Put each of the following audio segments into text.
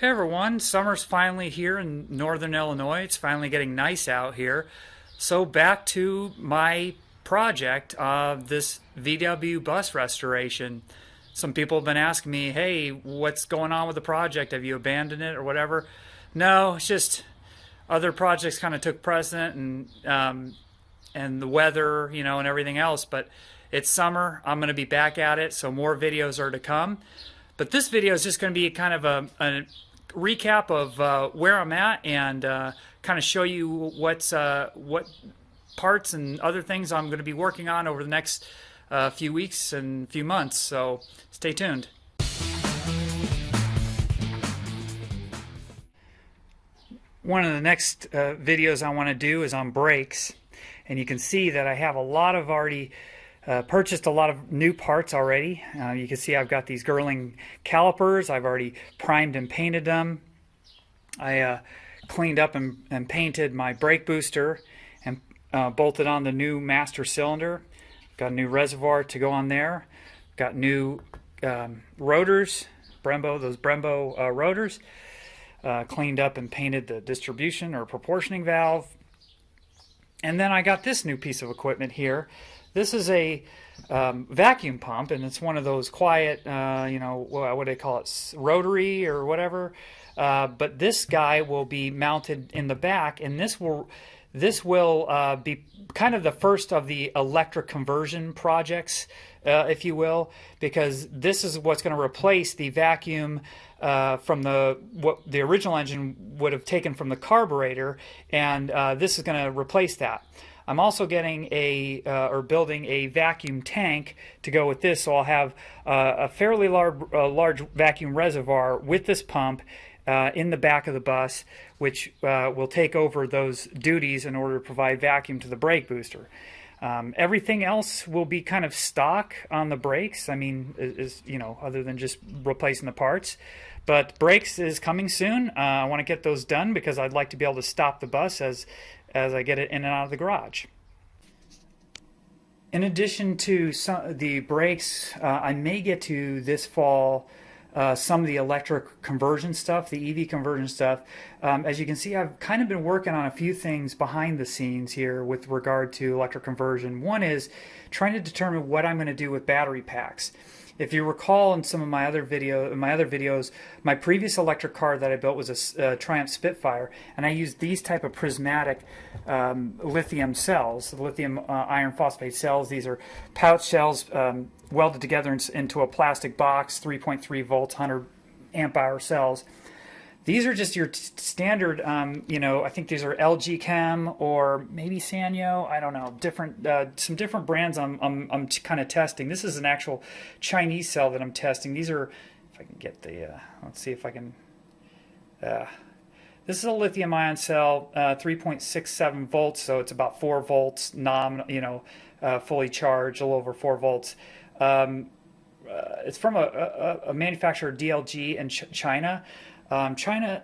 Hey everyone, summer's finally here in northern Illinois. It's finally getting nice out here. So back to my project of this VW bus restoration. Some people have been asking me, hey, what's going on with the project? Have you abandoned it or whatever? No, it's just other projects kind of took precedent and the weather, and everything else. But it's summer. I'm going to be back at it, so more videos are to come. But this video is just going to be kind of a recap of where I'm at and kind of show you what parts and other things I'm going to be working on over the next few weeks and few months. So stay tuned. One of the next videos I want to do is on brakes, and you can see that I have a lot of already purchased a lot of new parts already. You can see I've got these Girling calipers. I've already primed and painted them. I cleaned up and painted my brake booster and bolted on the new master cylinder. Got a new reservoir to go on there. Got new rotors, those Brembo rotors. Cleaned up and painted the distribution or proportioning valve. And then I got this new piece of equipment here. This is a vacuum pump, and it's one of those quiet, what do they call it, rotary or whatever. But this guy will be mounted in the back, and this will be kind of the first of the electric conversion projects, if you will, because this is what's going to replace the vacuum from what the original engine would have taken from the carburetor, and this is going to replace that. I'm also getting building a vacuum tank to go with this, so I'll have a fairly large vacuum reservoir with this pump in the back of the bus, which will take over those duties in order to provide vacuum to the brake booster. Everything else will be kind of stock on the brakes. I mean, other than just replacing the parts. But brakes is coming soon. I want to get those done because I'd like to be able to stop the bus as I get it in and out of the garage. In addition to the brakes, I may get to this fall some of the electric conversion stuff, the EV conversion stuff. As you can see, I've kind of been working on a few things behind the scenes here with regard to electric conversion. One is trying to determine what I'm going to do with battery packs. If you recall in some of my other videos, my previous electric car that I built was a Triumph Spitfire, and I used these type of prismatic lithium cells, lithium iron phosphate cells. These are pouch cells welded together into a plastic box, 3.3 volts, 100 amp hour cells. These are just your standard, I think these are LG Chem or maybe Sanyo. I don't know. Some different brands I'm kind of testing. This is an actual Chinese cell that I'm testing. These are, if I can get the, let's see if I can. This is a lithium ion cell, 3.67 volts, so it's about 4 volts, fully charged, a little over 4 volts. It's from a manufacturer, DLG, in China. China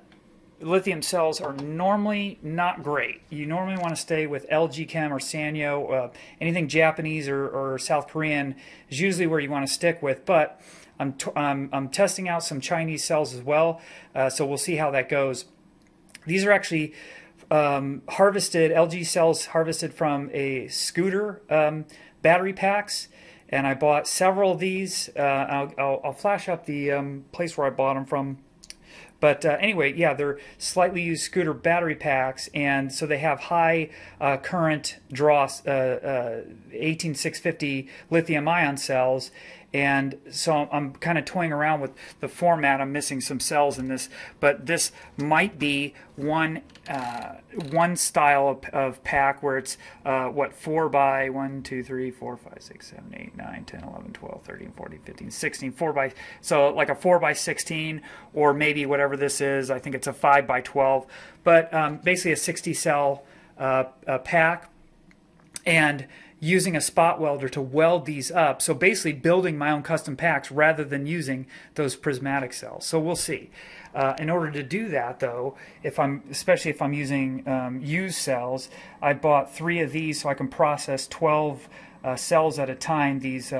lithium cells are normally not great. You normally want to stay with LG Chem or Sanyo. Anything Japanese or South Korean is usually where you want to stick with. But I'm testing out some Chinese cells as well, so we'll see how that goes. These are actually harvested LG cells, harvested from a scooter battery packs. And I bought several of these. I'll flash up the place where I bought them from. But anyway, yeah, they're slightly used scooter battery packs, and so they have high current draw 18650 lithium ion cells. And so I'm kind of toying around with the format. I'm missing some cells in this, but this might be one style of pack where it's 4 by 1, 2, 3, 4, 5, 6, 7, 8, 9, 10, 11, 12, 13, 14, 15, 16, 4 by, so like a 4 by 16, or maybe whatever this is. I think it's a 5 by 12, but basically a 60 cell pack, and using a spot welder to weld these up. So basically building my own custom packs rather than using those prismatic cells. So we'll see. In order to do that, though, especially if I'm using used cells, I bought 3 of these so I can process 12 cells at a time. These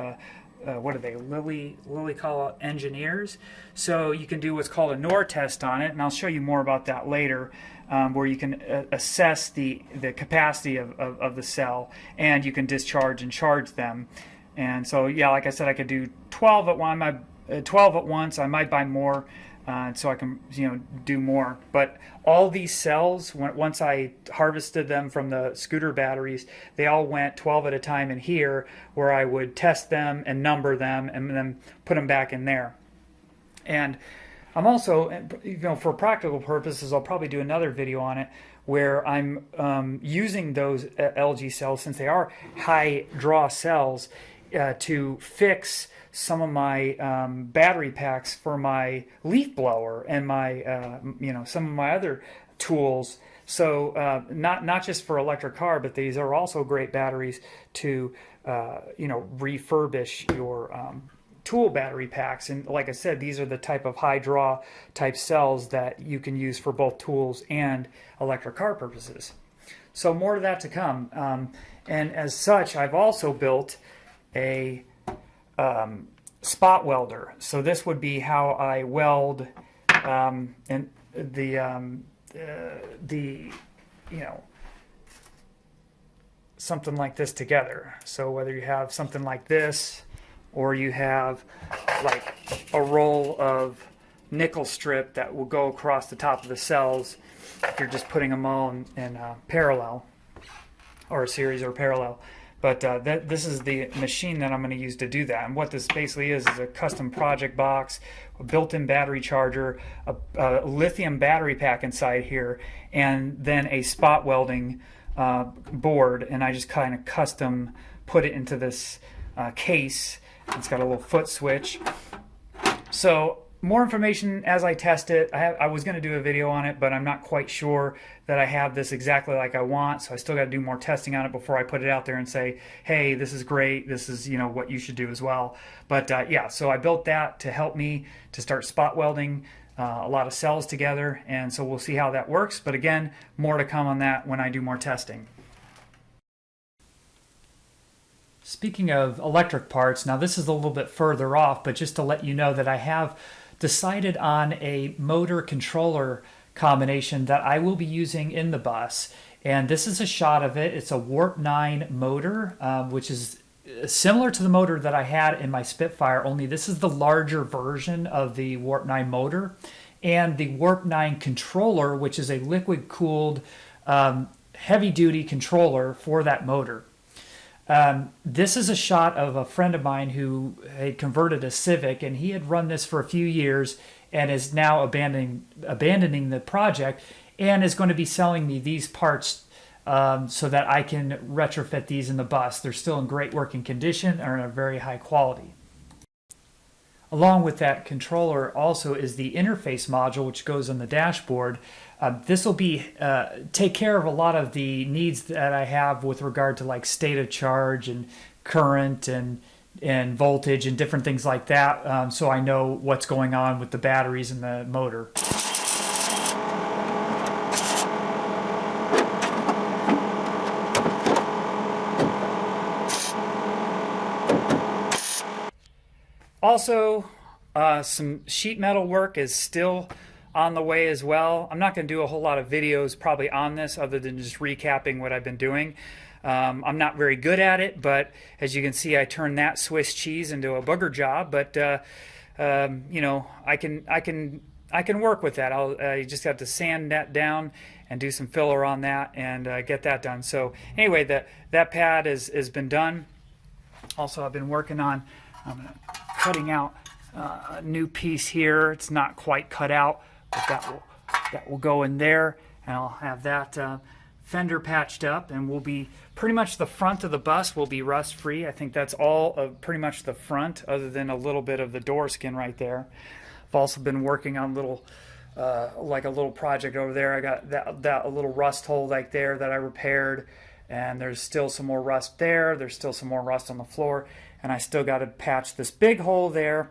what are they, Lilly call engineers. So you can do what's called a NOR test on it, and I'll show you more about that later, where you can assess the capacity of the cell, and you can discharge and charge them. And so, yeah, like I said, I could do 12 at once. I might buy more, so I can do more. But all these cells, once I harvested them from the scooter batteries, they all went 12 at a time in here, where I would test them and number them and then put them back in there. And I'm also, for practical purposes, I'll probably do another video on it where I'm using those LG cells, since they are high draw cells, to fix some of my battery packs for my leaf blower and my some of my other tools. So not just for electric car, but these are also great batteries to refurbish your tool battery packs. And like I said, these are the type of high draw type cells that you can use for both tools and electric car purposes. So more of that to come. And as such, I've also built a spot welder. So this would be how I weld and something like this together. So whether you have something like this, or you have like a roll of nickel strip that will go across the top of the cells, if you're just putting them all in parallel, or a series or parallel. But this is the machine that I'm going to use to do that. And what this basically is a custom project box, a built-in battery charger, a lithium battery pack inside here, and then a spot welding board. And I just kind of custom put it into this case. It's got a little foot switch. So more information as I test it. I was going to do a video on it, but I'm not quite sure that I have this exactly like I want, so I still got to do more testing on it before I put it out there and say, hey, this is great, this is what you should do as well. But yeah, so I built that to help me to start spot welding a lot of cells together, and so we'll see how that works. But again, more to come on that when I do more testing. Speaking of electric parts, now this is a little bit further off, but just to let you know that I have decided on a motor controller combination that I will be using in the bus. And this is a shot of it. It's a Warp 9 motor, which is similar to the motor that I had in my Spitfire, only this is the larger version of the Warp 9 motor. And the Warp 9 controller, which is a liquid-cooled, heavy-duty controller for that motor. This is a shot of a friend of mine who had converted a Civic, and he had run this for a few years and is now abandoning the project, and is going to be selling me these parts so that I can retrofit these in the bus. They're still in great working condition and are a very high quality. Along with that controller also is the interface module, which goes on the dashboard. This will be take care of a lot of the needs that I have with regard to like state of charge and current and voltage and different things like that, so I know what's going on with the batteries and the motor. Also, some sheet metal work is still on the way as well. I'm not going to do a whole lot of videos probably on this other than just recapping what I've been doing. I'm not very good at it, but as you can see, I turned that Swiss cheese into a booger job. But I can work with that. I just have to sand that down and do some filler on that and get that done. So anyway, that pad has been done. Also, I've been working on cutting out a new piece here. It's not quite cut out, but that will go in there, and I'll have that fender patched up, and will be pretty much the front of the bus will be rust free. I think that's all of pretty much the front, other than a little bit of the door skin right there. I've also been working on little like a little project over there. I got that a little rust hole like there that I repaired, and there's still some more rust there. There's still some more rust on the floor, and I still got to patch this big hole there,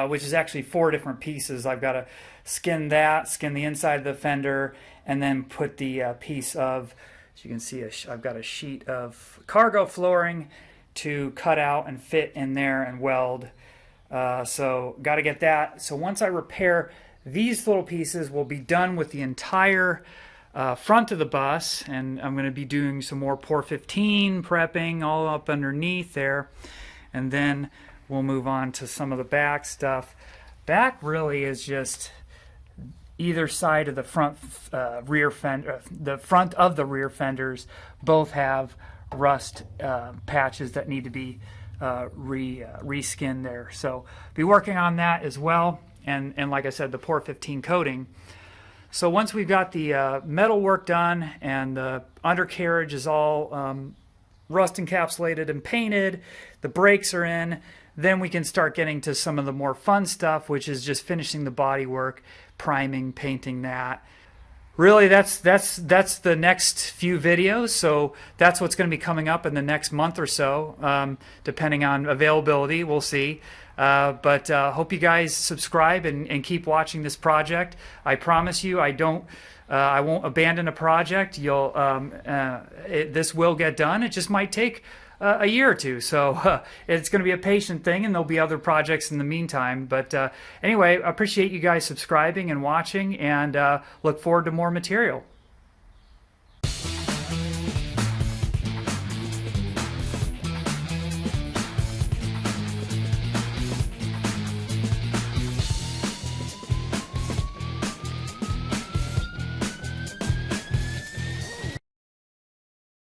which is actually 4 different pieces. I've got to skin the inside of the fender, and then put the piece of, as you can see, I've got a sheet of cargo flooring, to cut out and fit in there and weld. So got to get that. So once I repair these little pieces, we'll be done with the entire front of the bus, and I'm going to be doing some more Pour 15 prepping all up underneath there, and then we'll move on to some of the back stuff. Back really is just either side of the front rear fender, the front of the rear fenders both have rust patches that need to be reskinned there. So be working on that as well, and like I said, the Pour 15 coating. So once we've got the metal work done and the undercarriage is all rust encapsulated and painted, the brakes are in, then we can start getting to some of the more fun stuff, which is just finishing the body work, priming, painting that. Really, that's the next few videos. So that's what's going to be coming up in the next month or so, depending on availability. We'll see. But hope you guys subscribe and keep watching this project. I promise you, I won't abandon a project. This will get done. It just might take a year or two. So it's going to be a patient thing, and there'll be other projects in the meantime. But anyway, I appreciate you guys subscribing and watching, and look forward to more material.